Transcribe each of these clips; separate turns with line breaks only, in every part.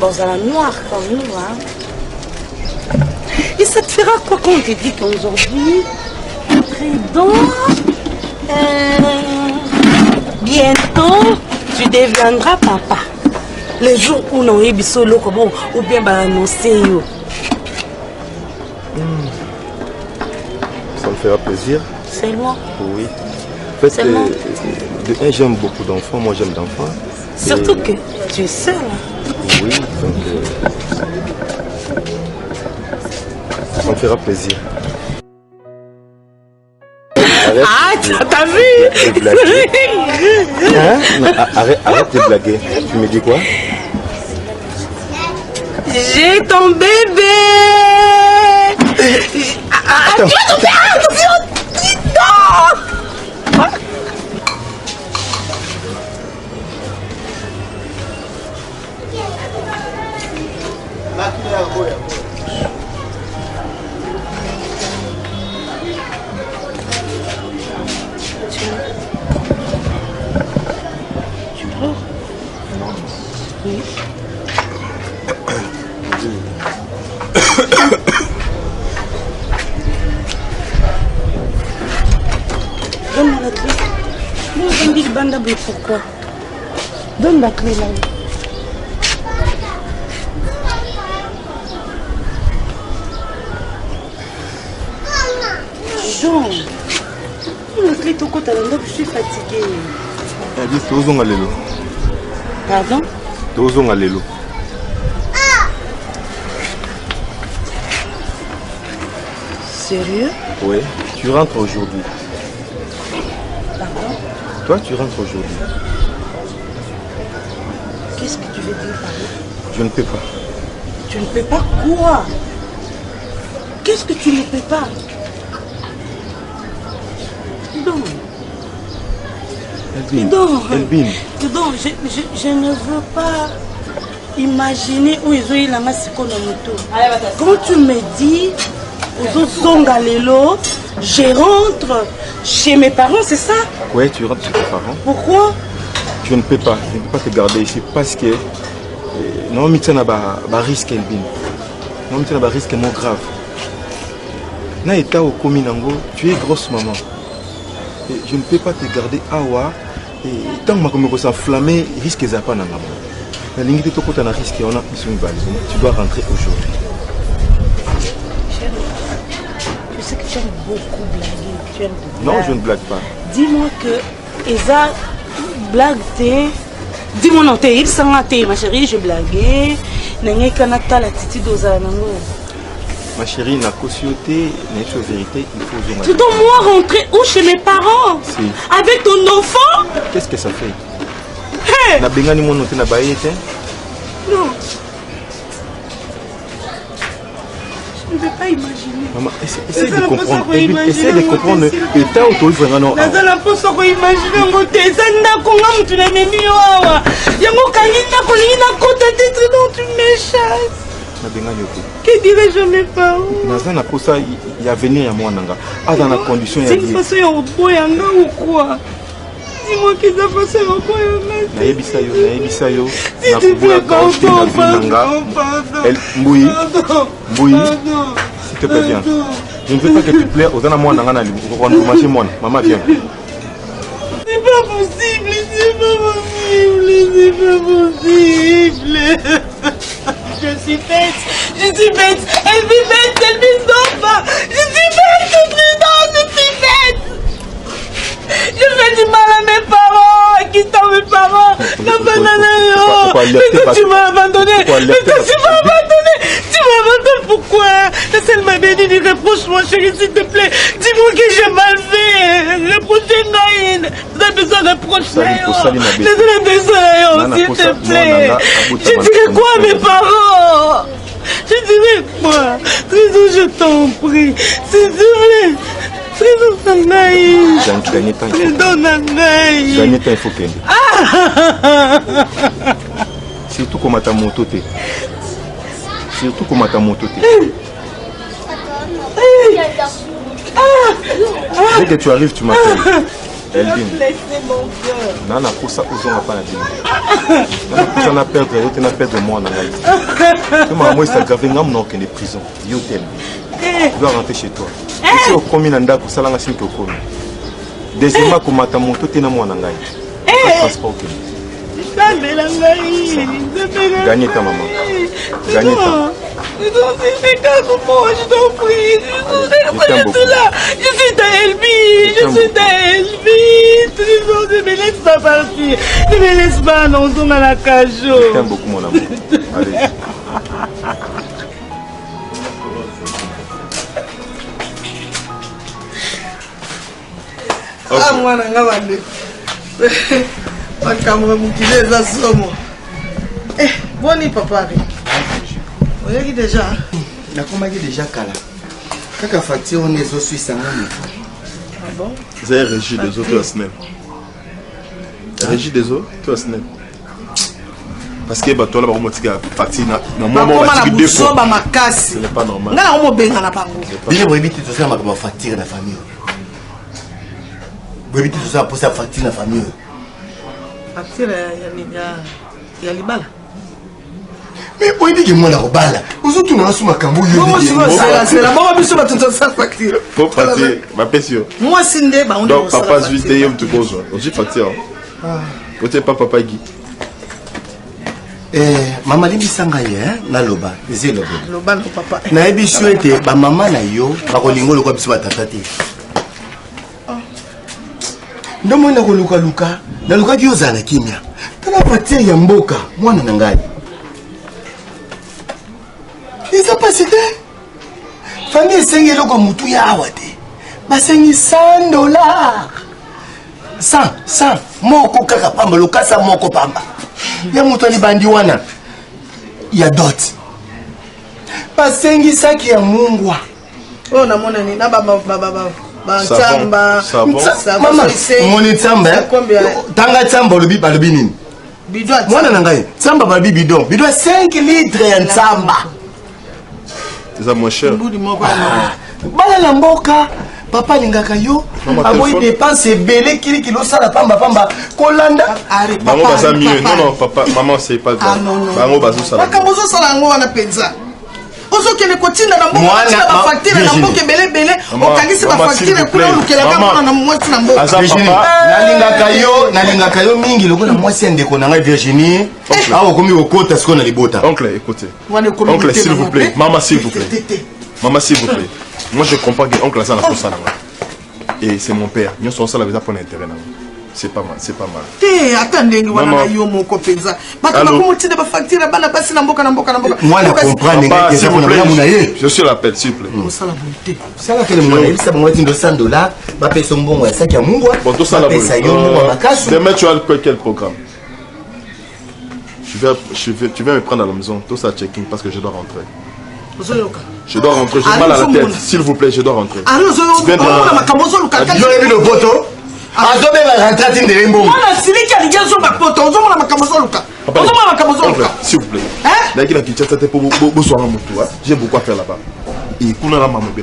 Bon, ça la noire comme nous, hein. Et ça te fera quoi quand on te dit qu'aujourd'hui, bientôt, tu deviendras papa. Le jour où on est solo, ou bien annoncer.
Ça me fera plaisir.
C'est moi.
Oui. En fait, j'aime beaucoup d'enfants, moi j'aime d'enfants.
Surtout que tu es seul.
Oui, donc ça me fera plaisir.
T'as vu?
De blaguer. Hein? Non, arrête de blaguer. Tu me dis quoi?
J'ai ton bébé. Attention. Tu pleures?
Non.
Oui. Donne-moi la clé. Moi, je me dis le bandabé, pourquoi? Donne la clé là. Jean, la clé ton côté, je suis fatiguée.
Elle dit Tozong Alelo.
Pardon?
Tozong Alelo.
Sérieux?
Oui, tu rentres aujourd'hui.
Pardon?
Toi, tu rentres aujourd'hui.
Qu'est-ce que tu veux dire par là?
Je ne peux pas.
Tu ne peux pas quoi? Qu'est-ce que tu ne peux pas? Non.
Elbine.
Je ne veux pas imaginer où ils ont eu la masse qu'on a moto. Quand tu me dis, je rentre chez mes parents, c'est ça?
Oui, tu rentres chez tes parents.
Pourquoi?
Je ne peux pas te garder ici parce que non, mais tu as un risque, Elbine. Non, mais tu as un risque moins grave. Na état au Kominango, tu es grosse maman. Et je ne peux pas te garder awa. Et tant que je s'enflammer, risque n'est pas dans la maman. La ligne de ton côté, on a risque, on a mission de balise. Tu dois rentrer aujourd'hui.
Je sais que tu aimes beaucoup blaguer.
Non, je ne blague pas.
Dis-moi que Eza blague t'es. Dis-moi non, t'es il s'en a t'es, ma chérie, je blaguais. N'est-ce qu'un la titi d'Ozanango.
Ma chérie, la cautionné, la vérité, il faut...
Tu dois moi rentrer où chez mes parents?
Si.
Avec ton enfant?
Qu'est-ce que ça fait?
Hey!
Na bengani mon noté na baïete?
Non. Je ne peux pas imaginer.
Maman, essaie de comprendre. Essaie de comprendre. Et t'as auto vraiment non.
Dans la poste, on imagine un côté. Ça n'a qu'un tu n'as même pas. Il y a mon canina qui n'a côté d'être dont tu m'échasses. Que dirais-je mes parents?
Dans il y a venir à moi. Dans la condition.
C'est une façon de ou quoi? Dis-moi qu'ils ont passé au point.
Naïbisayo.
S'il te plaît, pardon.
S'il te plaît, viens. Je ne veux pas que tu pleures. Aux amis, maman, viens.
C'est pas possible, c'est pas possible, c'est pas possible. Je suis bête. Elle vit bête, elle vit d'enfant. Je suis bête, Tristan, je suis bête. Je fais du mal à mes parents. Qui sont mes parents? Mais tu m'as abandonné. Tu m'as abandonné pourquoi? La seule m'a béni, reproche-moi, chérie, s'il te plaît. Dis-moi que j'ai mal fait. Reproche-moi. Tu as besoin de reprocher. J'ai besoin, s'il te plaît. Je dirais quoi à mes parents? Je dirais quoi? Trésor, je t'en prie. S'il te plaît. Trésor, Nanaï.
Gagner temps, il faut qu'elle. Surtout comme ta moto. Surtout comme ta moto. Dès que tu arrives, tu m'appelles. Elvin. Nana pour ça aux gens pas la vie. Nana pour ça na perdre, yo te na perdre moi na ngai. Que maman ça grave ngam non que les prisons. Yo t'aime. Tu dois rentrer chez toi. Si au komi na ndako sala nga sinki au komi. Deuxièmement ko mata moto te na moi na ngai. Transport. Gagnez ta maman. Gagnez ta.
Je t'en prie. Je suis ta Elvie. Je suis ta Elvie. Ne me laisse pas partir. Ne me laisse pas, non, on a la cage.
Je t'aime beaucoup, mon amour. Allez.
Ah, moi, papa. Vous déjà?
Déjà Kala. Quand facture on est au Suisse.
Ah bon?
Vous avez régi des autres à SNEP. Régi des autres, toi SNEP. Parce que toi là, on a facture. Ce n'est pas normal.
Bien, vous évitez tout ça, ma facture la famille. Vous évitez tout ça pour sa facture la famille.
Facture, il y a les balles.
Mais vous dites que moi la robala. Vous êtes un sous ma cambo.
C'est la bonne mission de toute sa facture.
Faut facture, ma passion.
Moi, c'est une débat.
Donc, papa, je vais te pose. On dit facture. Vous n'êtes pas papa Guy.
Maman limbi sanga ye na loba. Ezi loba.
Loba no papa.
Na ebi souhaite ba maman na yo ba kolingo lokwa biso batata te. Ndomo na koluka luka. Na luka ki ozala kimia. Tala patie ya mboka mwana na ngai. Ils ont passé de famille 5 euros comme tout ya wate. Ba 100 dollars. 100 moko kaka pamba lokasa moko pamba. Ya mutu ali bandi wana. Ya dot. Ba 5 ya mungwa.
Oh na mona ni na baba chamba.
Mama moni chamba. Tanga chamba lobi nini?
Bidon.
Mwana na ngai. Chamba ba bidon. Bidon 5 litres ya chamba.
C'est moins cher.
Bala la mboka papa lingaka yo aboyi dépense belé kili kilo sala pamba kolanda
maman baza mieux non papa maman c'est pas grave maman bazo sala
makabozo sala ngo wana penza ozo kene kotinda na mboka na facture na mboka belé okangisi ba facture kuna lukela kama na mwasi na mboka
nalingaka yo mingi lokola mwasi ndeko na ngai Virginie awo komi okota siko na libota
oncle écoutez oncle s'il vous plaît maman s'il vous plaît maman s'il vous plaît moi je comprends que oncle ça na pour ça et c'est mon père nous sommes ça la visa pour l'intérêt c'est pas mal
attendez wana yo moko penza bato bakomotinda ba facture bana basi na mboka
moi je comprends
s'il vous plaît je suis l'appel s'il vous plaît
ça la bonté
ça la quelle monnaie ça bon tindo 100 dollars ba payer son bon ça qui a mungwa
bon tout ça la bonté demain tu as quel programme tu vas me prendre à la maison tout ça checking parce que je dois rentrer. Je dois rentrer, j'ai mal à la tête. S'il vous plaît, je dois rentrer.
Tu viens de le poteau.
S'il vous plaît. J'ai beaucoup à faire là-bas. Et pour la maman, je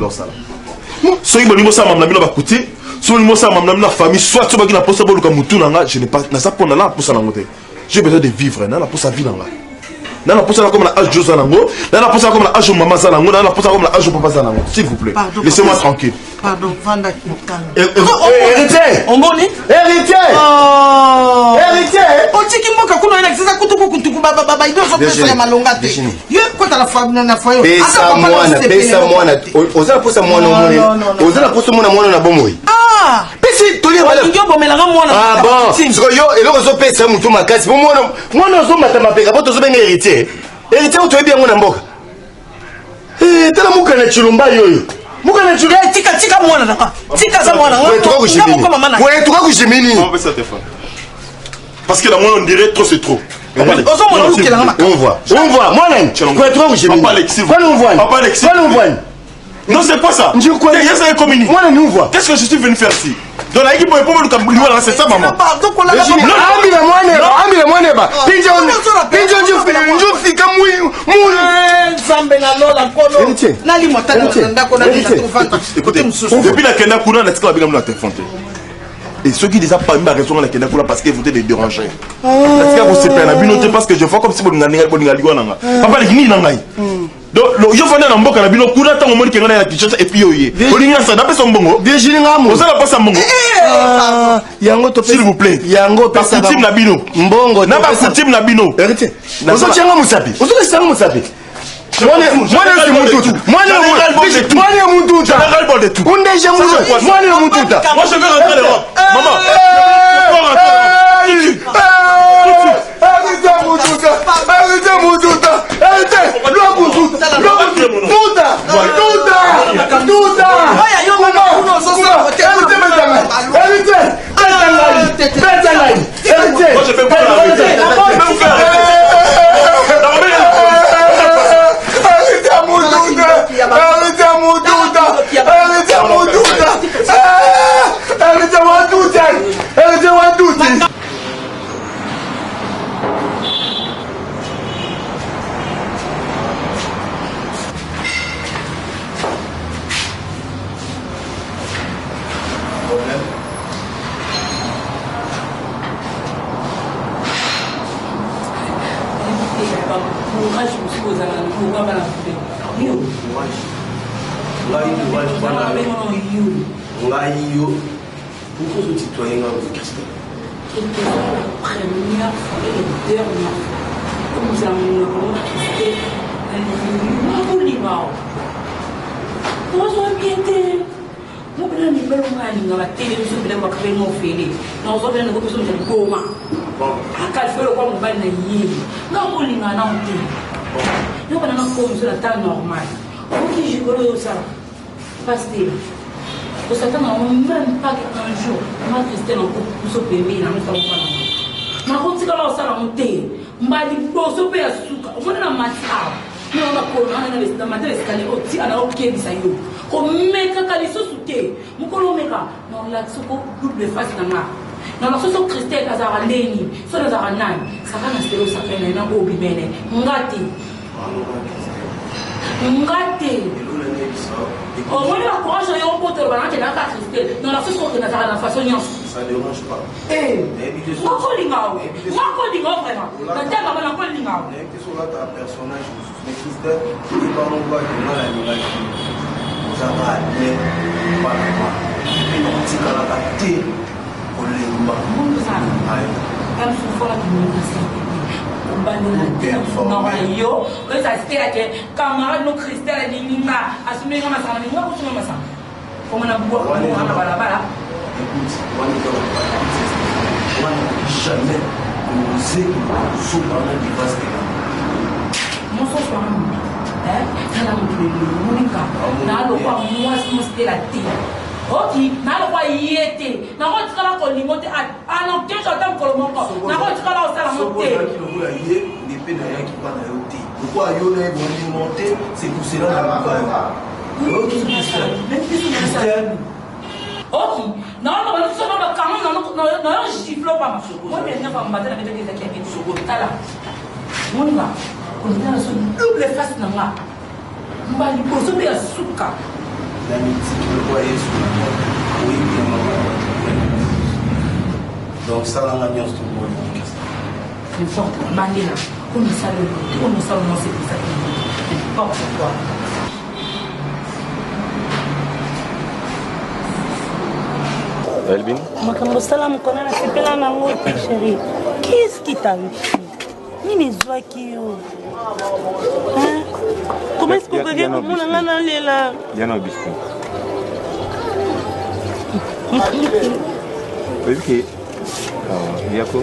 j'ai besoin de vivre, pour sa vie. Nana pour ça comme la âge Josa Nango, nana pour ça comme la âge Maman Zanango, nana pour ça comme la âge Papa Zanango. S'il vous plaît, laissez-moi tranquille.
Pardon, Vanda qui
héritier.
On boni?
Héritier. Héritier.
On dit qu'il manque à couper avec ça, couper baba, il doit faire ça malonga. Yo, quand à la famille, na foyer.
Pesa moi, oza pour ça moi non. Oza pour ça moi na bomoi.
Ah.
Pesi toli bala. Ah bon. Parce que yo eloko zo pesa mutu makasi. Moi zo matama peka, poto zo benga héritier. Héritier o toyebi yango na mboka. Tala muka na chilumba yoyo. Muka na chilumba
tika mwana naka. Tika za mwana.
Ouais, tu vas kushimini.
On va ça te faire. Parce que la moi on dirait trop c'est trop.
On voit. Moi là. Tu vas kushimini.
Papa Alexis.
Papa Alexis.
Non, c'est pas ça. Qu'est-ce que je suis venu faire ici? Dans la équipe, c'est ça, maman. Écoutez, depuis la Kenya, on a
Et ceux qui déjà pas mis ma raison la kenda parce que vous êtes des dérangés. Est-ce que vous se peinez à binoter parce que je vois comme si vous n'avez pas de nanga. Papa les ni nanga. Donc je venais dans mboka na bino kuna tango moni kenga na Kinshasa et puis oye. Olinga ça d'après son bongo.
Virginie ngamo.
Vous allez pas ça bongo.
Yango to
s'il vous plaît.
Yango pesa
team na bino.
Mbongo.
Na ba team na bino.
Héritier. Ozo tianga musapi. Ozo tianga musapi. Moi c'est mon tout. Moi je vais rentrer l'Europe. Maman.
On s'attend même pas qu'un jour, ma Christelle en couple pour se payer, la maison pas. Ma route là ça la montée. M'a dit pour se payer souka. On est dans ma table. Mais on a corona dans ma escalier au ti ana OK bisa yo. Ko meka kali so souté. Mu ko lo meka. Non la soko double face na ma. Non la so Christelle azara ndeni. So azara nani. Ça va na stelo ça fait na go bibene. Ngati. Ngati. Au moins, la courage de yon pote, on a qui n'a pas Christelle. Non, la chose qu'on a dans la façon de
ça ne dérange pas.
Eh, moi, je dis vraiment. La terre, on a pas de lingao.
Mais sur là, ta personnage, mais Christelle, tu ne parles pas de moi, l'animal qui nous a ramené, voilà, moi. Et donc, tu as la tête, on les bat.
Nous, ça, comme ce fois, tu nous dis non, yo, ça c'était là que camarade nos Christelle dit ninga, assumé comme ça, ninga ou tu m'as ça. Comme on a boit, on a bala.
Écoute, on n'a jamais osé sous parler du vaste là.
Mon sang soit hein, ça l'a montré le Monica. N'a le quoi moi c'était la terre. Ok, n'a le quoi y était. N'a pas dit là qu'on limote à non que j'attends pour le moment. N'a pas dit là ça la montée.
Pourquoi il y a monté, c'est pour cela que ok,
ok, non, non, je gifle pas. Moi, je viens pas me battre avec des acquis sur le talent. Mon gars, on a son double face dans la. On va lui poser un souka.
L'amitié qui le voyait sur le oui, bien. Donc, ça, l'ambiance tout le monde.
Une sorte de manière. On ne sait pas c'est pour ça qu'il n'importe quoi.
Elbin?
Chérie, qu'est-ce qui t'arrive? Nini zwaki yo? Hein? Comment est-ce que vous voyez mon aller là?
Bien au biscuit. Ok. Il y a quoi?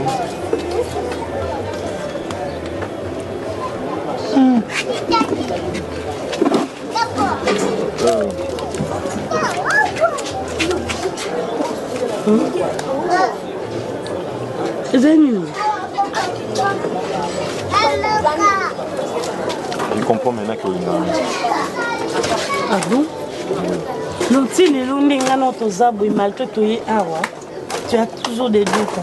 Je comprends maintenant que
ah bon? Non, si les lundinga notre zabou malto toyi awa, tu as toujours des doutes.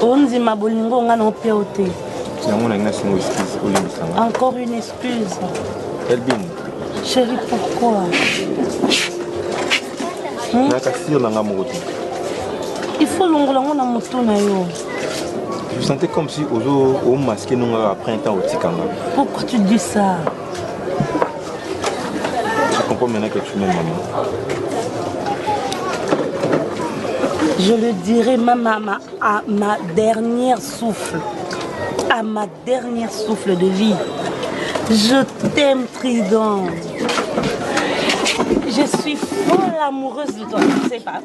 On dit ma bolingo on a non péoté. Encore une excuse.
Elbin.
Chérie, pourquoi? Il faut l'ongolongo na motuna yo.
Je sentais comme si au masqué nous après un temps au Tikanga.
Pourquoi tu dis ça?
Je comprends maintenant que tu m'aimes, maman.
Je le dirai même à ma dernière souffle. À ma dernière souffle de vie. Je t'aime, Trident. Je suis folle amoureuse de toi. Tu sais pas.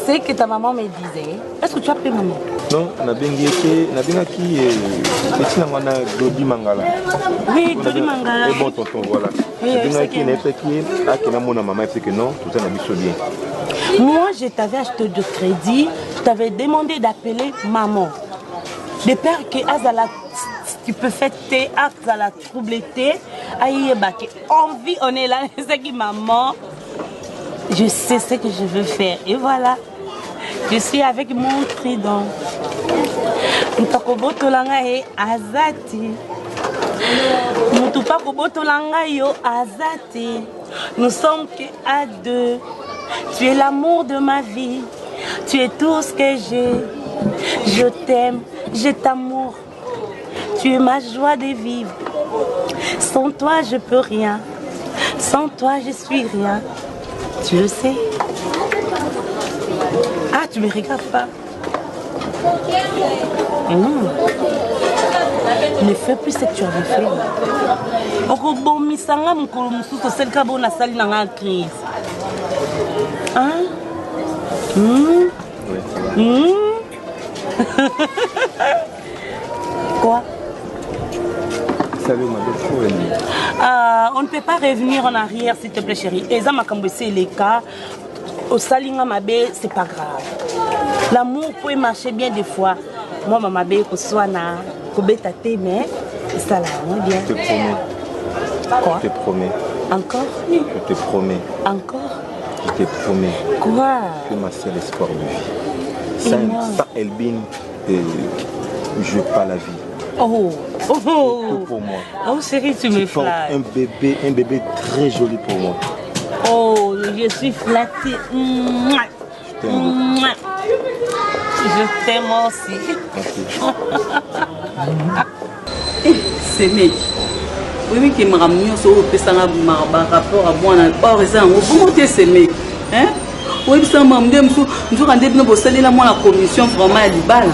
C'est que ta maman me disait. Est-ce que tu as appelé maman?
Non, Nabengi qui petit nangana Dodi Mangala.
Oui, Dodi Mangala.
Et bon tonton, voilà. Nabengi qui n'est pas qui a qui n'a mon maman fait que non, tout ça n'a pas bien.
Moi, je t'avais acheté de crédit, je t'avais demandé d'appeler maman. De peur que Azala, tu peux faire tes actes à la troubleté, aïe, envie, on est là, c'est qui maman. Je sais ce que je veux faire. Et voilà, je suis avec mon Trident. Mtakobotolanga e azati. Mutupakobotolanga yo azati. Nous sommes que à deux. Tu es l'amour de ma vie. Tu es tout ce que j'ai. Je t'aime, je t'amour. Tu es ma joie de vivre. Sans toi, je peux rien. Sans toi, je suis rien. Tu le sais. Ah, tu me regardes pas. Non. Ne fais plus ce que tu avais fait. Hein? Quoi?
Salut, ma belle.
On ne peut pas revenir en arrière, s'il te plaît, chérie. Et ça m'a c'est les cas. Au salinga mabé, c'est pas grave. L'amour peut marcher bien des fois. Moi, ma mabé, que soit na, que bêta mais ça là, bien.
Je te promets.
Quoi?
Je te promets.
Encore?
Je te promets.
Encore?
Je te promets.
Quoi?
Que ma seule espoir de vie. Sans Elbine, je n'ai pas la vie.
Oh, oh, oh.
Tout pour moi.
Oh chérie, tu me flattes.
Un bébé très joli pour moi.
Oh, je suis flattée.
Je t'aime.
Je t'aime aussi.
C'est mec. Oui, qui m'a ramené sur le rapport à moi. Or, ça, on peut c'est mec. Hein? Oui, ça m'a dit, nous avons salué la commission vraiment à l'Ibal.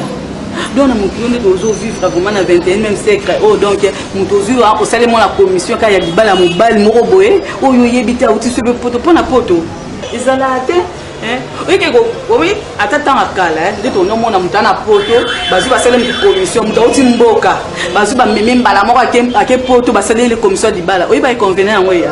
Donc, nous avons vivre vraiment dans le 21e siècle. Oh, donc, nous avons salué la commission quand il y a l'Ibal à Moubal, Moroboé, où il y a habité à Outi sur le poteau, pour la poteau. Ils ont été. Oui, à ta temps à Kala, de ton nom, on a monté à Poto, Bazou va saluer une commission, Mouti Mboka, Bazou va même Balamor à quel poto va saluer les commissions d'Ibala. Oui, bah, il convenait en Waya.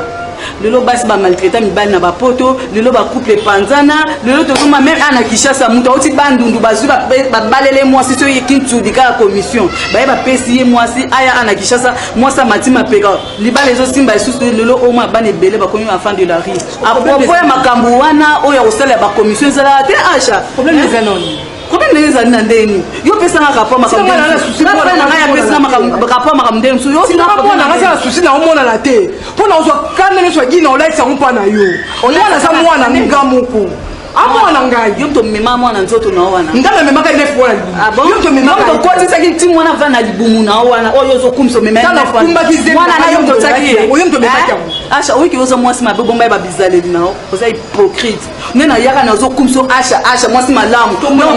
Le lot bas ba maltraité mi bal na ba poto le lot ba couple panzana le lot to même ana kishasa muta oti bandundu bazu ba balele moi si to yekintu dika commission ba ba pesier moi si aya ana kishasa moi ça matima peka liba les autres simba sous le lot au moins ba ne belé ba konyo enfant de la rue a propos makambo wana oya osala ba commission zala te acha problème les anonymes. Combien de gens ont dit yo pesa na rapport makambo na souci na ya pesa na rapport makambo yo si na rapport na souci na omona la te pour na zo kanene so gina ola isa mpa na yo omona sa mwana ngamuko amona ngai yo to mema mwana nzoto na wana ndala mema ka ile fwa yo to mema to koti sa kinti mwana vana libumu na wana oyo zo kumso mema na kumba kizema mwana na yo to tsaki oyo to mema ka acha oyo kizo mwasi mabe bomba ba bizale na oza hypocrite nena yaka na zo kumso acha mwasi malamu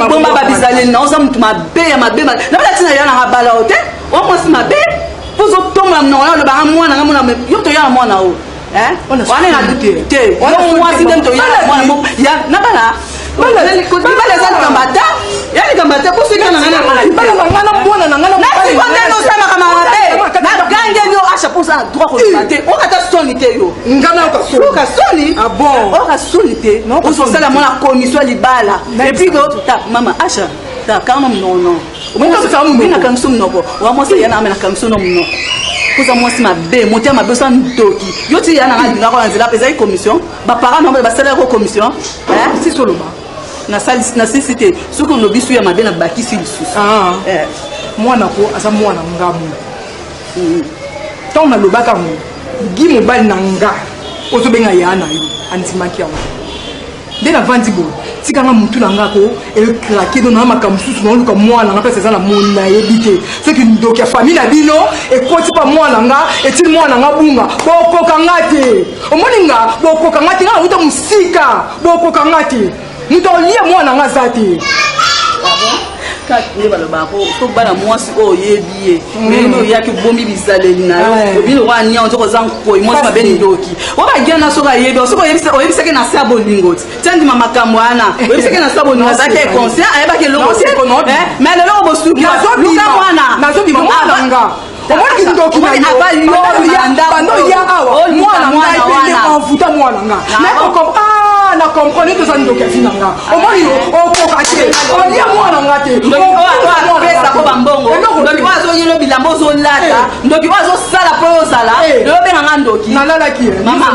bomba ba bizale na oza mtu mabe ya mabe na bala tina yana habala ote o mwasi mabe pozo tomba na le ba mwana ngamona yo to yana mwana o on a douté. On a moi si d'un toya ya na bala. Bala ko bala za kambata. Ya ni kambata ko sika na ngana. Bala ngana mwana na ngana. Na si kwanga no sama kama mate. Na gange no acha posa droit ko mate. O kata sonité yo. Ngana ko so. Ka soni. Ah bon. O ka sonité. O so sala mona commission libala. Et puis go ta mama acha. Ta kama non. Mwana sa mu na kamso mnoko. Wa mo se yana amena kamso no mnoko. Pour moi c'est ma bé monter ma besoin doki yo ti yana nga ko nzela pesa commission ba parents no ba salaire commission hein si solo ba na salle na cité ce qu'on no bisu ya mabe na baki si lisusu mwana ko asa mwana ngamu ton na lobaka mo gi mo bali na nga ozo benga yana yo antimaki ya de na vandi bo
tikanga mutu na ngako et craquer dans ma kamsusu na luka mwana nga pesa na mona yebite ce qui donc ya famille na bino et koti pa mwana nga et til mwana nga bunga boko kangate omoninga boko kangate nga uta musika boko kangate muto lia mwana nga zati
ne balobako to bana mwasi oyebi mais no yaki bombi bizaleli na yo bino wa nya on to zan ko mwasi ba beni doki o ba gena so ba yebi so oyebisa ke na sabo lingoti tandi mama kamwana oyebisa ke na sabo lingo zake conscient ayeba ke loko mais le loko bosuki luka mwana
nazo bi mwana nga omoni ndoki na yo bando ya awa mwana nga ipende enfuta mwana nga na comprendre que ça ndoki afina nga omoni okoka te olia mwana nga te
pesa ko bambongo ndoki wazo yelo bilambo zo lata ndoki wazo sala po sala lo benga nga ndoki
nalala ki
mama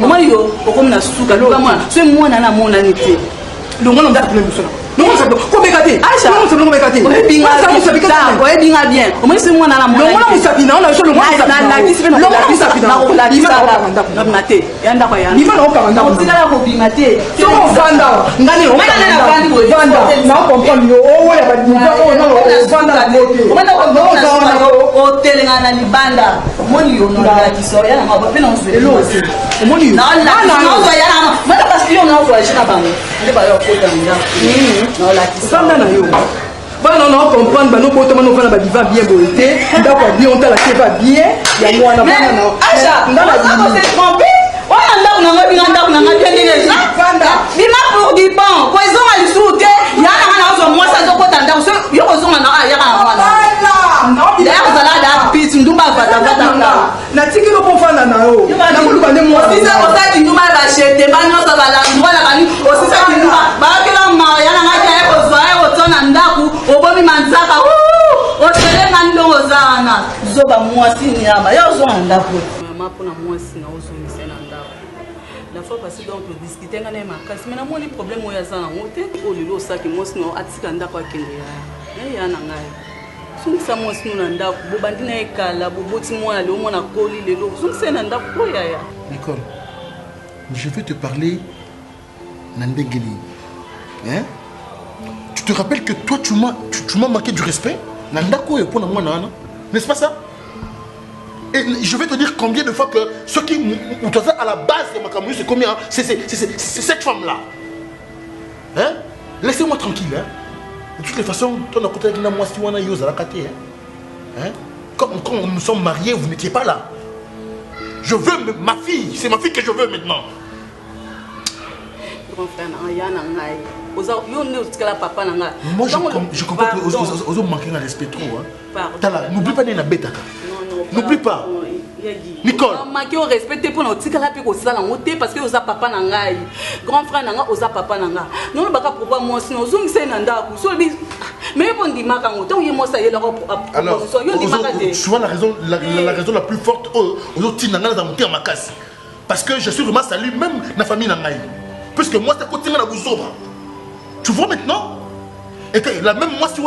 moyo okomna suka lo mwana so mwana na mona nite
longo ndo ndakule musona non ça ko bekate acha non ça non bekate
oyebinga bien omoni si mwana na mona
longo na musapina on a jo longo na musapina longo na musapina
mate yanda kwa yanda
nima na okanga
otikala ko bimate
so vanda ngani vanda na comprendre yo o ya badinga o na vanda ngote
omanda ko otelenga na libanda omoni yo no la kisoya na mabope na nselo
omoni
na na yana mata parce que yo na voyage na bango ndi ba yo kota nda non la
vanda na yo bana na comprendre bano ko toma no vana ba diva bien boité ndako bien on tala ke va bien ya mwana bana na
acha ndala ko se tromper on a bien déjà bima pour du bon poison à l'isouté yana kana ozo mwasa zoko tanda so yo kozonga na ya kana mwana ya kozala da pit ndumba vata
na tiki lo pofana na yo na kuluka ne mwasa
sisa osati ndumba ba chete ba nyosa bala ndwala kani osisa ndumba ba kila ma yana ngaka ya kozwa otona ndaku obomi manzaka otelenga ndongo zana zoba mwasi nyama yo zo ndaku mama pona mwasi na ozo la fois passée donc le discuter ngana makasi mais na moni problème oya za na ngote o lelo saki mwasi no atika ndako akende ya na ngai sungisa mwasi no na ndako bo bandina ekala bo boti mwana le mwana koli lelo sungisa na ndako oya ya
Nicole, je vais te parler Nandengeli. Hein? Tu te rappelles que toi tu m'as manqué du respect Nandako et pour moi n'est-ce pas ça? Et je vais te dire combien de fois que ce qui à la base de ma caméra, c'est combien? C'est cette femme-là. Hein? Laissez-moi tranquille. Hein? De toutes les façons, ton côté de moi, si on a eu à la caté. Hein? Quand nous sommes mariés, vous n'étiez pas là. Je veux ma fille. C'est ma fille que je veux maintenant. Moi, je comprends que vous manquez un respect trop. Hein? N'oublie pas d'être bête. N'oublie pas. Nicole.
Manquer au respect pour nous tika la piko sala ngote parce que oza papa na ngai. Grand frère na nga oza papa na nga. Non baka pourquoi moi sinon zungi se na ndaku. So bi mais bon di maka ngote o yemo sa yela ko proposition yo di maka te.
Tu vois la raison la plus forte aux tina nga za monter makasi. Parce que je suis vraiment salué même na famille na ngai. Parce que moi c'est côté na buzoba. Tu vois maintenant? Et que la même moi si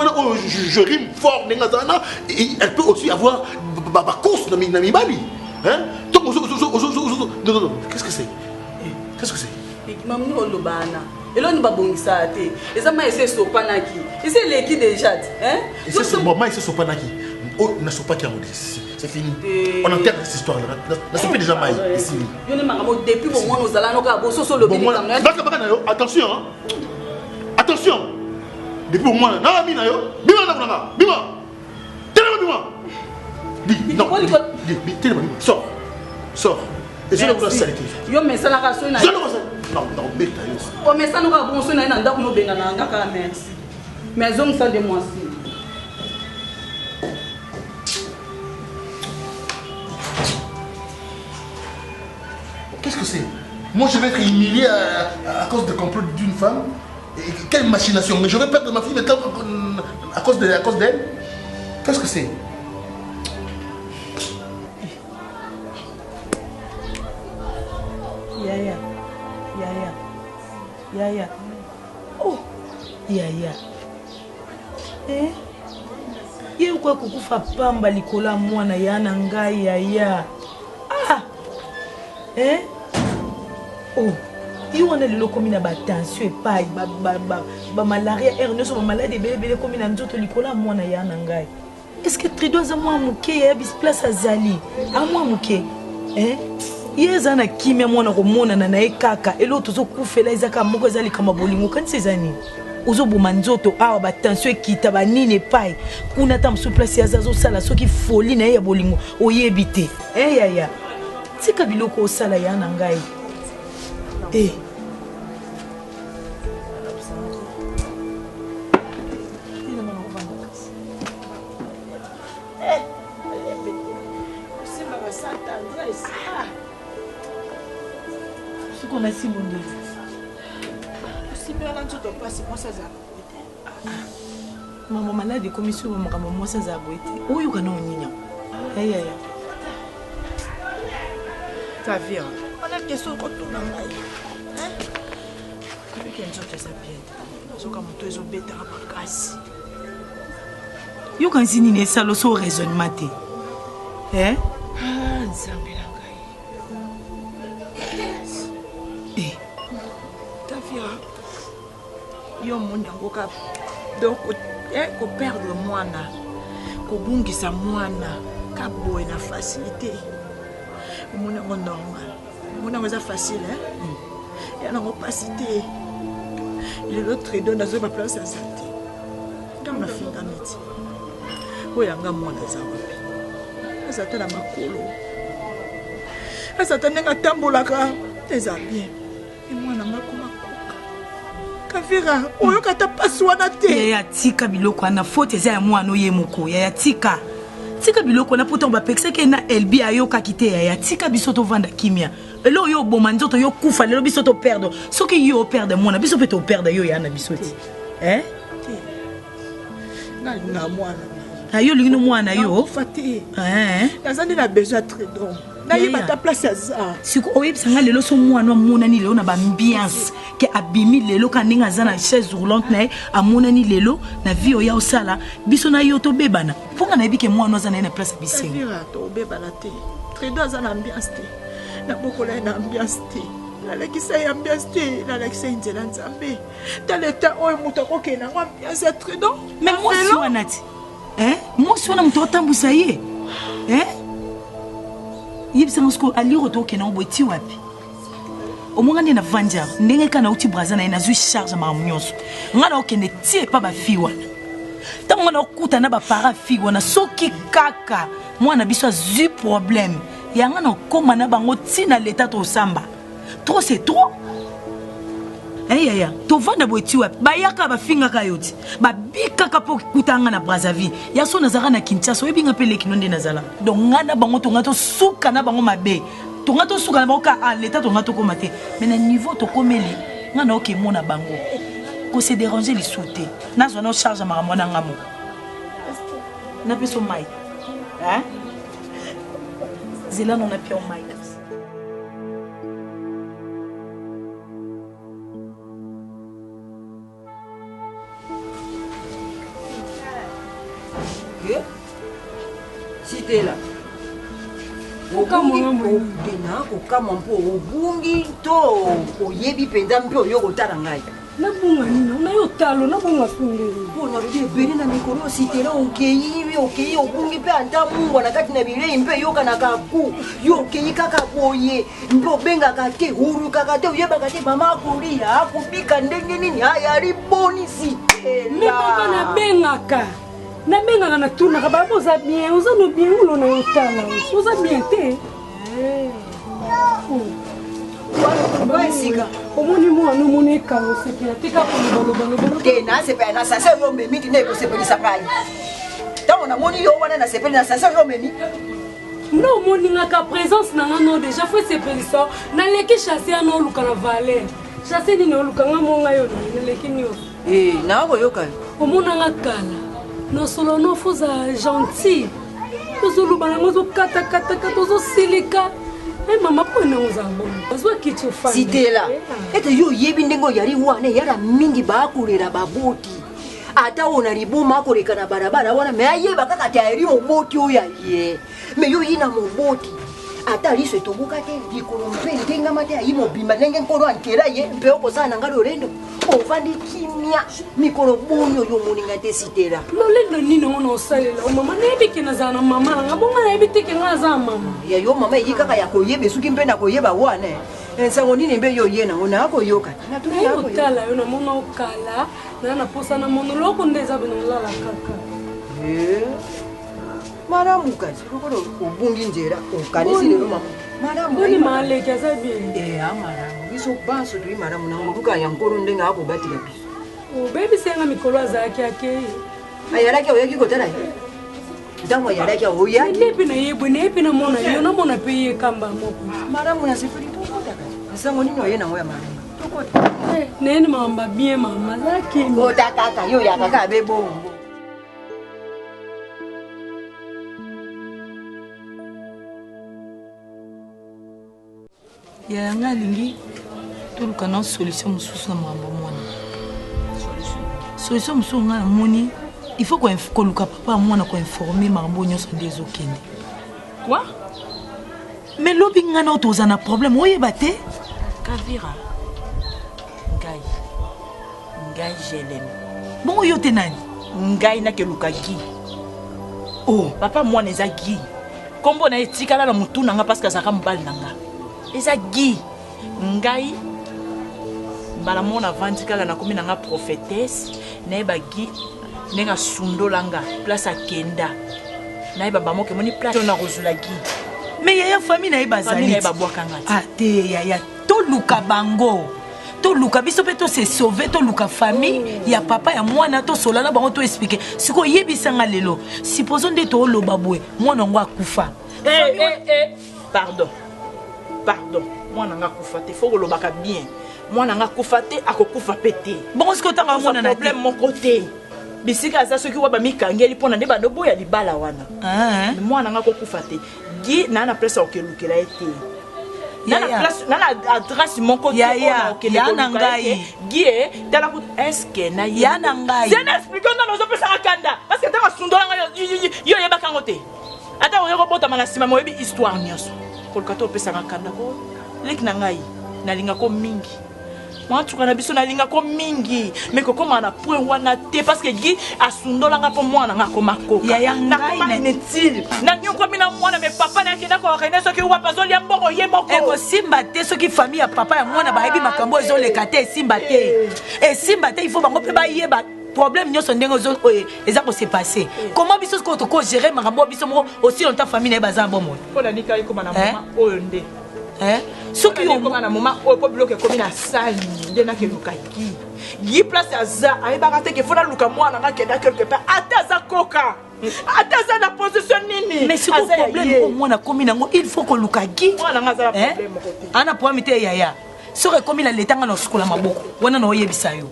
je rime fort elle peut aussi avoir ma course dans mes babi. Hein? Qu'est-ce que c'est? Qu'est-ce que c'est?
Maman on lobana. Et là nous ba bongisa té. Et ça m'a essayé sopanaki. Et c'est l'équipe déjà, hein?
C'est bon, moi c'est sopanaki. Oh, n'a pas qui a c'est fini. On enterre cette histoire là. La sopa déjà maï ici.
Yo ne mangamo depuis au moins nous allons ka boso so lobi comme
là. Attention hein. Attention. Depuis au moins, non, bima, bima, non, sors, sors. Et je ne veux pas saleté.
Yo, mais ça n'a pas sonné.
Non, bête.
Oh, mais ça n'a pas bon sonné. Merci. Mais on ça de moi aussi.
Qu'est-ce que c'est? Moi, je vais être humilié à cause de complot d'une femme. Et quelle machination? Mais je vais perdre ma fille maintenant à cause d'elle. Qu'est-ce que c'est?
Yaya. Oh, Yaya. Ye kwa kukufa pamba likola mwana yana ngai Yaya. Ah. Oh.
yo wana lelo komi na batension epai bamalaria aire nyonso bamaladi ebelebele komi na nzoto likolo ya mwana ya na ngai. Est-ce que Trido aza mwa moke yebisi place azali amwa moke ye eza na kimia mwana komonana na ye kaka eloko tozokufela ezaka moko eza likama bolingo kanisi eza nini ozoboma nzoto awa batension ekita banini epai kuna ata mosusu place aza azosala soki foli na ye ya bolingo oyebi te yaya tika biloko osala ya na ngai on a si mon Dieu. Si bien là tout passe moi ça maman malade commission moi ça za boité oyo kana onyinya ya ta vie on a question ko to na ngai avec un job ça bien so comme toi zo beta ba kasi yo kan sini ne salo so raisonnement te nzambe yo monde ngoka donc ko perdre mwana ko bungisa mwana ka boy na facilité mona ngo normal mona ngo za facile ya na ngo pasité le l'autre donne dans ma place à santé dans ma finga meti o yanga mwana za wapi asa na makolo asa tenga tambola ka eza bien et mwana makoma Kavira, oyo kata paswana te. Ya tika biloko na faute eza ya mwana ye moko. Ya tika. Tika biloko na poto ba pekse ke na elbi ayo kakite ya tika bisoto vanda kimia. Elo yo boma nzoto yo kufa lelo bisoto perdre. Soki yo perdre mwana biso peto perdre yo ya na bisoti. Na mwana. Ayo lingino mwana yo. Fati. Nazandi na besoin très d'homme. Na yeba ta place aza. Siko oyeb sanga lelo so mwana mona ni lelo na ba ambiance ke abimi lelo kaninga zana chaise roulante na amonani lelo na vie oya osala biso na yo to bebana. Ponga na yebike mwana zana na place bisenga. Vira to bebana te. Très d'homme zana ambiance te. Na bokola na ambiance te. La lekisa ambiance te, la lekisa nzela nzambe. Dans l'état oyo muto ko ke na ambiance très d'homme. Mais moi si wanati. Moi si wana muto tambusa ye. Yibisa ngosko aliro to ke na oboti wapi. Omonga na vanja ndenge kana uti braza na zui charge ma nyonso. Ngana okende tie pa ba fi wana. Tango na okuta na ba para fi wana soki kaka mwana biso azu problème. Yanga na koma na bango tina l'état to samba. Trop c'est trop. To vanda boti wapi. Ba yaka ba finga ka yoti. Ba bika ka po kutanga na Brazzaville. Ya so nazara na Kinshasa oyebinga pele kinonde nazala. Donc ngana bango to ngato suka na bango mabe. To ngato suka na bango ka l'état to ngato komate. Mais na niveau to komeli ngana oke mona bango. Ko se déranger les sauter. Na zo na charge ma mwana ngamo. Na peso mai. Zela non a pio mai.
C'était là. Kokama mpo obungi to oyebi penda mpe oyo kotala ngai
nabunga nino nayo talo nabunga fundeli
mpona lobi ebele na mikolo sitela okei obungi mpe ata mungwa na kati na bilei mpe yokanaka ku yo okei kaka boye mpe obengaka te hulukaka te oyebaka te mama akolia akobika ndenge nini ayali boni sitela
mepaka nabengaka na tunaka baba oza bien oza no bien ulo na yotala oza bien te
esika
omoni mwana omoni ekanga osepela tika kolobalobalobalo
te nasepela na sase oyo omemi tina ekosepelisa ngai ntango namoni yo wana nasepeli na sase oyo omemi
nde omoningaka présence na nga no déjà fo esepelisa naleki chasse yana oluka na valer chasse nini oluka nga mo ngai yo naleki nyonso
nakoyoka
omonanga kala nosolo nofoza gentil ozoluba nango ozokatakatakata ozosilika mama pona ozabona ozwakiti ofani
sitela ete yo oyebi ndenge oyali wana eyala mingi baakolera baboti ata ona liboma akoleka na barabara wana me ayeba kaka ti ayeli moboti oyo aye me yo yina moboti ata liso etobuka te likolo mpe ndenga mate ayimo bima ndenge nkolo ankela ye mpe okosala na nga lolendo ovandi kimia mikolo boni oyo omoninga te sitela
lolendo nini ngo na osalela omama nayebi ke nazala na mama nanga bonga nayebi te ke nga naza na mama
ya yo mama eyi kaka ya koyeba esuki mpe na koyeba wana nsango nini mbe yo ye nango nakoyoka
kotala yo namona okala naa na posa na mono loko nde eza bino olala kaka
malamu kati lokola obungi nzela okanisi lelo mama
malamu maleki aza bien
malamu biso banso toyi malamu nango luka ya nkolo ndenge akobatila biso
obebisenga mikolo azalaki akei
ayalaki oyaki kotala ye ntango ayalaki oyaki
nepi na ye bwe nepi namona yo namona mpe ye kamba moko
malamu na sefeli tokotaka nsango nini oye nango ya malamu tokota
neni mamba bien mama azalaki
otakaka yo yakaka abe bongo
ya nga alingi toluka na solution mosusu na makambo mwana solution mosusu nga namoni il faut koluka papa ya mwana koinforme makambo nyonso nde ezokende
quoi
mais lobi nga na otoza na problème oyeba te
Kavira ngai je l'aime
bongo yo te nani
ngai nakeluka gi papa mwana eza gi kombo na etikala na mutu nanga parce que azalaka mobali nanga eza gi ngai mbala mona avandi kaka nakomi nanga prophétesse nayeba gi ndenge asundolanga place akenda nayeba bamoke moni place oyo nakozula gi
mais yaya famille nayeba
famille nayeba bwakanga
te yaya toluka bango toluka biso mpe tose sauve toluka famille ya papa ya mwana tosolana bango to explique sikoyo oyebisanga lelo supposo nde tooloba boye mwana yango akufa
pardon mwana nga kufa te faut kolobaka bien mwana nga kufa te akokufa pe te
bongo sikoyo otanga mwana na
problème moko te bisika aza soki wa bamikangeli mpona nde bandoboya libala wana mwana nga kokufa te gi naa na place akokelukela ye te nana adresse moko
ya na ngai
gie tala ku eske na
ya na ngai
zena explique ndana ozopesaka kanda parce que ntango asundolanga yo oyebaka yango te ata oyo kobotama na nsima moyebi histoire nyonso koluka te opesaka kanda ko leki na ngai nalingako mingi mwatuka na biso nalingako mingi me kokoma na point wana te parce que gi asundolanga mpo mwana nga komakoka nakoma inutile nanyokomi na mwana me papa nakenda koorganize soki wapa azolia mbongo ye moko
ekosimba te soki famille ya papa ya mwana bayebi makambo ezoleka te esimba te il faut bango mpe bayeba problème nyonso ndenge eza kose passe comment biso sikoyo tokogere makambo biso moko aussi longtemps famille na ye baza bomoi
mpo nanika ekoma na mama oyo nde
soki
okoma na moma oyo mpo biloko ekomi na sali nde nakeluka gi place aza ayebaka te ke fo naluka mwana nga kenda quelque part ata aza koka ata aza na position nini
mais siko problème o mwana komi nango il faut koluka gi
mwana nga aza na problème moko te
ana problème te yaya soki ekomi na letanga na osukola maboko wana na oyebisa yo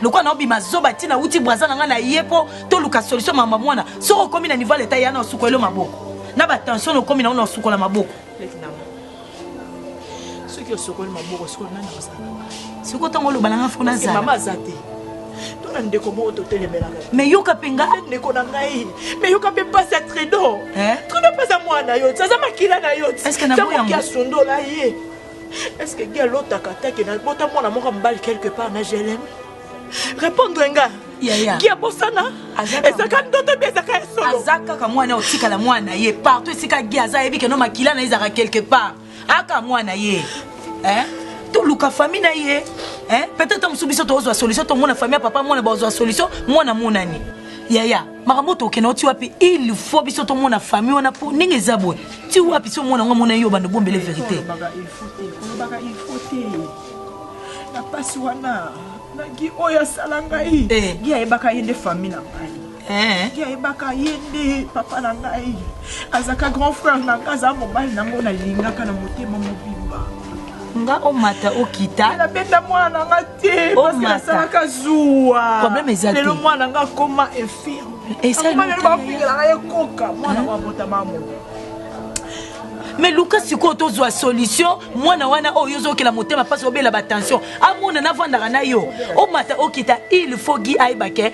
lokwa na obima zoba tina uti braza na nga na ye po toluka solution mama mwana soki okomi na niveau leta ya na osukola maboko na batension okomi nango na osukola maboko
soki osokoli maboko sikoyo nani akosala
sikoyo ntango oloba nanga fo nazala
mama aza te tona ndeko moko totelemelaka
mais yoka mpe nga
ndeko na ngai mais yoka mpe mpasi ya trido mpasi ya mwana yo ti aza makila na yo titangoki asundola ye estce gi alotaka teke nabota mwana moko mobali quelque part na gelem répondre nga gi abosana ezaka ndoto mpe ezaka ya solo
aza kaka mwana otikala mwana ye partout esika gi aza yebi keno makila na ye ezaka quelque part aka mwana ye toluka famille na ye peut-être mosusu biso tozwa solution tomona famille ya papa mwana bazwa solution mwana monani yaya makambo tokende oti wapi il faut biso tomona famille wana po ndenge eza boye ti wapi so mwana ngo mona yo bando bombele vérité
il faut te na pasi wana na gi oyo asala ngai gi ayebaka ye nde famille na ngai gi ayebaka ye nde papa na ngai azaka grand frère na ngai aza mobali nango nalingaka na motema mobimba
nga omata okita
nabenda mwana na nga te parceke nasalaka zuwa lelo mwana nga akoma infirme lelo bafingelanga ye koka mwana ngo abotama moto
mais luka sikoyo tozwa solution mwana wana oyo ozokela motema mpasi obela batension amona navandaka na yo omata okita il faut gi ayebake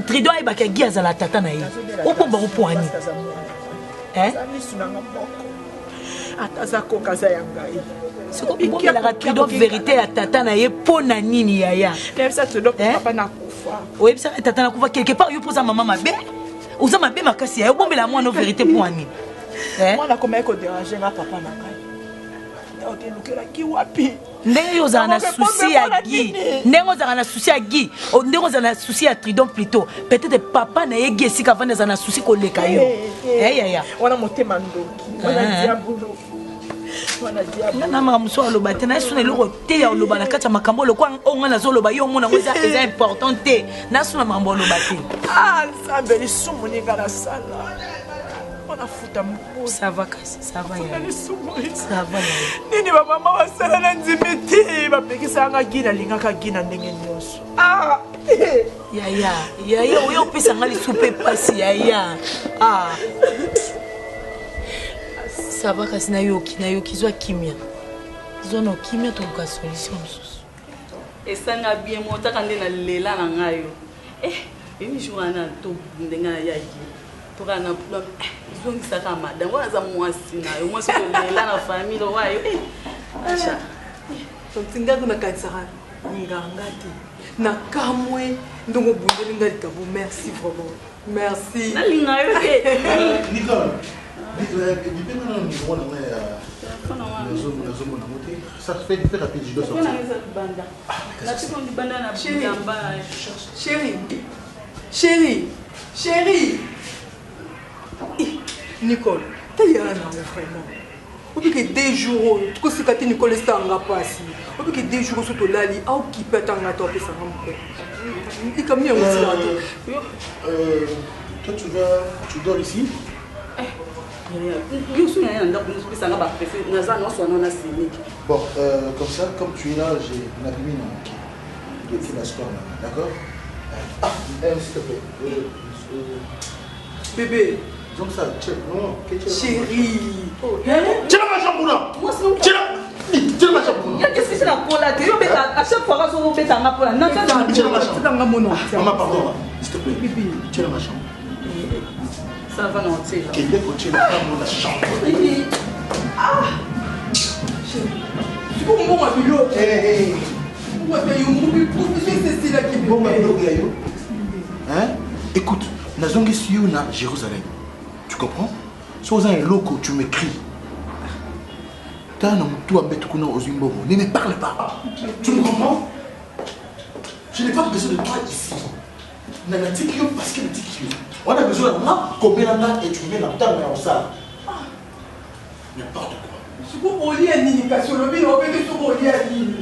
trido ayebake gi azala tata na ye obomba kopwani
misu nanga moko ata aza koka aza ya ngai
obokelaka trido vérité ya tata na ye mpo na nini yaya oyebisaka tata nakufa quelque part yo mpoza mama mabe oza mabe makasi yaya obombela mwana vérité mpo wa nini
mwana komai koderange nga papa na ngai okelukelaki wapi
ndenge ozala na susi ya gi ndenge ozala na susi ya gi ndenge ozala na susi ya tridon plutôt peut-être papa na ye gi esika avandi azala na susi koleka yo yaya
wana motema ndoki wana diabolo
na makambo aloba te nasuna eloko te ya oloba na kati ya makambo olokwa onga nazoloba yo omona ngo eza important te nasuna makambo oloba te
nzambe lisumu ninga nasala onafuta mopusa
ça va kasi ça va
nini bamama basala na nzimi te bapekisanga gina alingaka gina ndenge nyonso
yaya oyo opesanga lisu mpe pasi yaya ça va kasi nayoki zwa kimia zona okimia toluka solution mosusu
esanga bien motaka nde na lela na ngai yo emi jour wana to ndenge ayaki toka na problème zongisaka madame wana za mwasi na yo mwasi tolela na famille wayo acha
totingaka na kanisaka nganga te na kamwe ndongo bundeli nga likabo merci vraiment merci
nalinga yo te
Nicole ça fait rapide, je dois sortir.
Chérie. Nicole, t'as y vraiment. Au bout de 2 jours, tu sais que Nicole est en rapasi. Au bout de 2 jours, tu es là, tu qui peut t'en attendre, ça va. Il est comme mieux.
Toi, tu dors ici? Bon, comme ça, comme tu es là, j'ai une amie qui va se faire, d'accord? S'il te plaît.
Bébé.
Donc ça, non,
chérie.
Tiens ma chambre là. Tiens ma chambre.
Qu'est-ce que c'est la colle là? À chaque fois, on va mettre un peu là. Non,
tiens ma chambre. Maman, pardon, s'il te plaît. Tiens ma chambre.
Ça va non, tu sais.
Quel est côté la chambre?
Tu peux me voir
écoute, Nazongi Siyuna, Jérusalem. Tu comprends? Si vous avez un loco, tu m'écris. Ne parle pas. Tu me comprends? Je n'ai pas besoin de toi ici. Parce que on a besoin de moi, combien de temps et tu mets la table dans ça. N'importe quoi.
Je peux vous lire une indication, le bilan, on peut te lire une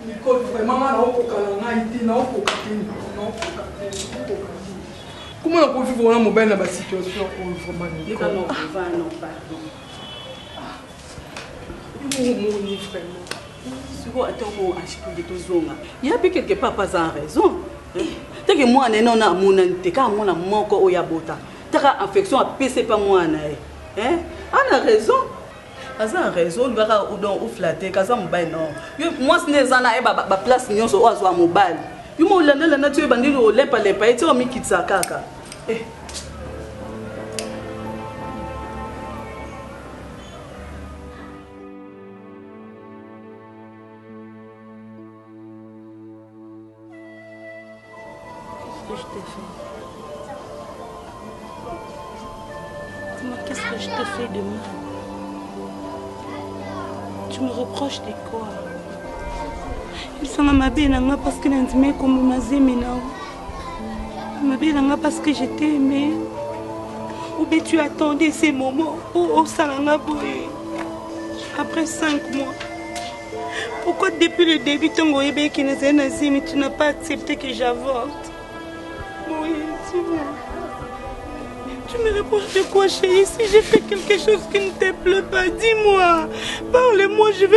Nicole, vraiment, comment on peut vivre dans une situation
il y a quelque part pas en raison. Tant que moi, on a mon ante, quand on a mon corps au yabota, tant que affection a PC pas moi, on a raison. Kaza raison, baka udon ou flatter, kaza mobile non. Moi ce n'est pas là, ba place nyonso o azwa mobile. Yo mo landa la nature bandili o lepa lepa, eti o mikitsa kaka.
Qu'est-ce que je te fais de mal? Tu me reproches de quoi? Il s'en m'a bien parce que l'intime comme ma zémina. Ma bien parce que je t'ai aimé. Ou bien tu attendais ces moments au salanga boy. Après 5 mois. Pourquoi depuis le début tu n'as pas accepté que j'avorte? Oui, dis-moi. Tu me reproches de quoi, chérie? Si j'ai fait quelque chose qui ne te plaît pas, dis-moi. Parle-moi, je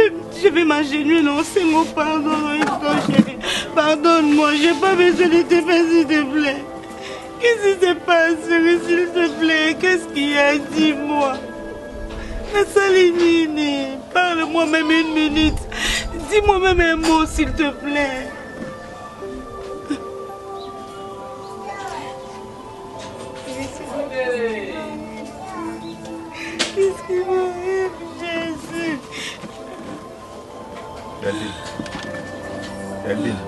vais m'agenouiller. Non, c'est mon pardon, chérie. Pardonne-moi, j'ai pas besoin de te faire, s'il te plaît. Qu'est-ce qui se passe, chérie, s'il te plaît? Qu'est-ce qu'il y a? Dis-moi. La Salinine, parle-moi même 1 minute. Dis-moi même un mot, s'il te plaît.
Qu'est-ce qui m'arrive, Jésus?
Elvin.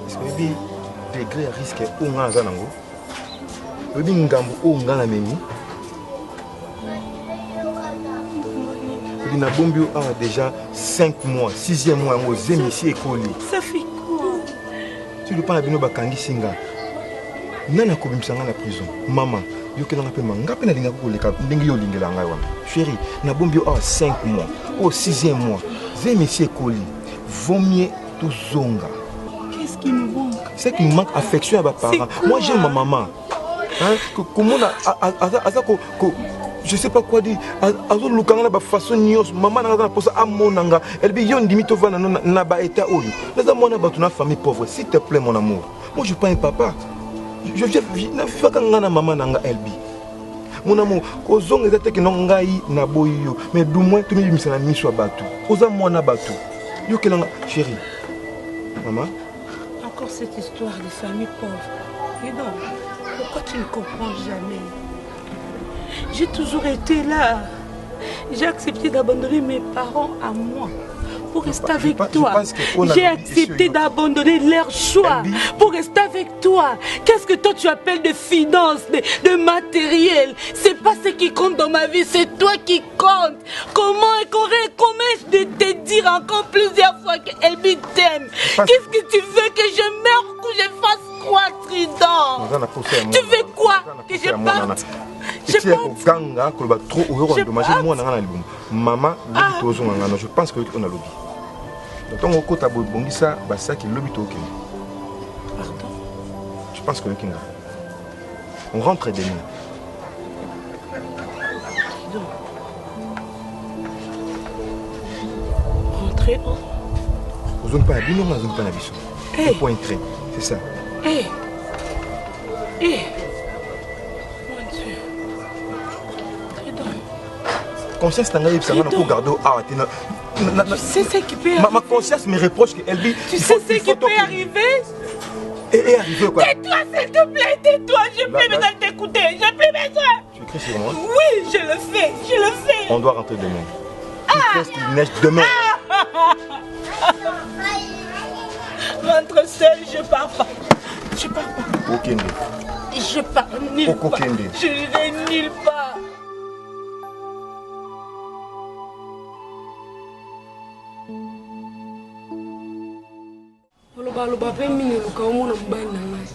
Est-ce que le degré à risque est où on a zanango? Le bingambo où on a la mémie? Le binabombi a déjà 5 mois, 6e mois, on a ici école.
Ça fait quoi?
Tu ne parles pas de Bakangi Singa. Nana kobimsanga na prison. Maman, yo kelanga pe manga pe na linga ko leka ndenge yo lingela ngai wana. Chérie, na bombi a 5 mois, au 6e mois. Zé monsieur Koli, vaut mieux tout zonga.
Qu'est-ce qui nous manque?
C'est qu'il manque affection à mes parents. Moi j'aime ma maman. Hein? Comment je sais pas quoi dire. Azo lukanga na façon nyos maman na posa amonanga. Elle bi yon dimito vana na ba état oyo. Les amona batuna famille pauvre, s'il te plaît mon amour. Moi je pas un papa. Je ne fais pas na maman nanga elbi. Mon amour, kozong ezate ke nongai na boyo, mais du moins tu me misala miso batu. Oza mwana batu. Yo kelanga chérie. Maman,
encore cette histoire de famille pauvre. Et donc, pourquoi tu ne comprends jamais? J'ai toujours été là. J'ai accepté d'abandonner mes parents à moi pour rester avec toi. J'ai accepté d'abandonner leur choix pour rester avec toi. Qu'est-ce que toi tu appelles de finances, de matériel? C'est pas ce qui compte dans ma vie, c'est toi qui compte. Comment je te dire encore plusieurs fois qu'Elbi t'aime? Qu'est-ce que tu veux, que je meure ou que je fasse quoi, Trident? Tu veux quoi? Que je parte?
Maman, je pense qu'on a lobby. Donc, on a lobby ça, c'est qui lobby tout.
Pardon?
Je pense que on rentre demain.
Rentrer où?
Vous n'avez pas bien, vous n'avez pas la point train, c'est ça. Conscience t'en a ça va nous garder
c'est ce qui peut
ma conscience me reproche qu'elle dit
tu sais ce qui peut arriver
et arriver quoi.
Tais-toi s'il te plaît, tais-toi, j'ai plus besoin de t'écouter, j'ai plus besoin.
Tu écris sur moi?
Oui, je le fais.
On doit rentrer demain. Tu fais qu'il neige demain.
Rentre seul, je pars pas.
Okende.
Je pars nulle part. Je vais nulle part.
Oloba pe mingi luka omona mobali na ngai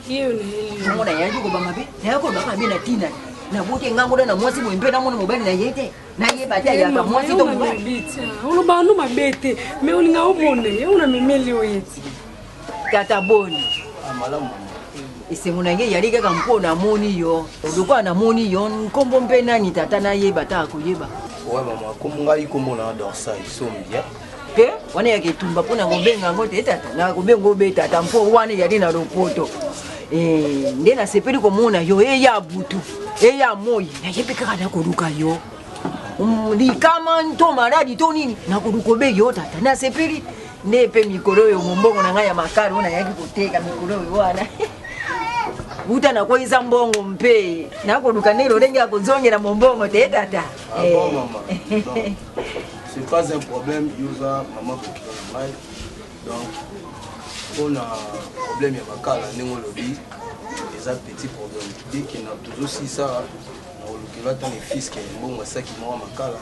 yeyo na ye
omona yandi kobanga pe naye kolobaka be na ntina nabuki ngangola na mwasi boye mpe namona mobali na ye te nayeba te ayaka mwasi to mobali
olobaka no mabe te me olinga omona ye ona memeli oyo eti
tata boni esengo na ye yali kaka mpo namoni yo olokwa namoni yo nkombo mpe nani tata nayeba ta akoyeba
ouais maman comme ngai komona dorsa isombia
pe wana yaketumba mpona kobenga yango te tata nakobenga obe tata mpo wana yali na lopoto nde nasepeli komona yo eya butu eya moi nayebi kaka nakoluka yo likama nto maladi to nini nakoluka obe yo tata nasepeli nde mpe mikolo oyo mombongo na ngai ya makalo nayaki koteka mikolo oyo wana buta nakoyisa mbongo mpe nakoluka nde lolenge ya kozongela mombongo te tata
c'est pas un problème, Yosa, maman, donc on a problème à Makala, on lobby, des petits problèmes. Dès qu'il y a toujours aussi ça, on a les fils qui sont bons, ça qui m'ont Makala.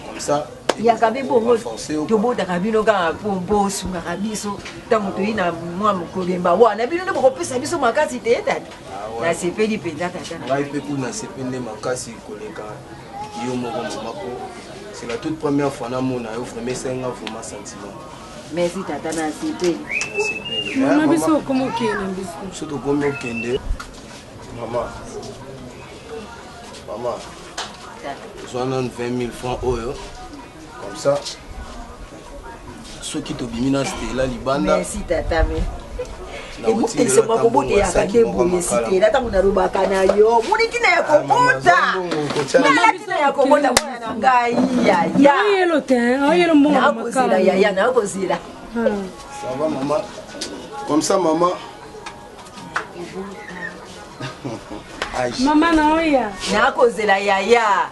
Comme ça,
il y a quand même beaucoup de monde qui a vu le gars pour bosser, mais à biso, tant que tu es là, moi, mon collègue, bah ouais, n'a vu le gros peu, ça biso Makala, c'était état. Là, c'est pédé pédé.
Là, il peut pour nous, c'est pédé Makala, c'est collègue, il y a mon c'est la toute première fois que je offre mes 5 ans pour ma sentiment.
Merci tata na CP.
Maman biso comment kende biso.
Surtout comment kende. Maman. Je donne 20 000 francs euro. Comme ça. Ceux qui te bimina c'était là libanda.
Merci tata mais. Et c'est moi qui ai attaqué pour me citer. Là, tu as rubaka na yo. Moni kina ya kokota. Na kina ya kokota mwana na ngai ya.
Ya yelo te, yelo mo
makala. Ya na kozila.
Ça va maman. Comme ça maman.
Mama na oya.
Nakozela yaya.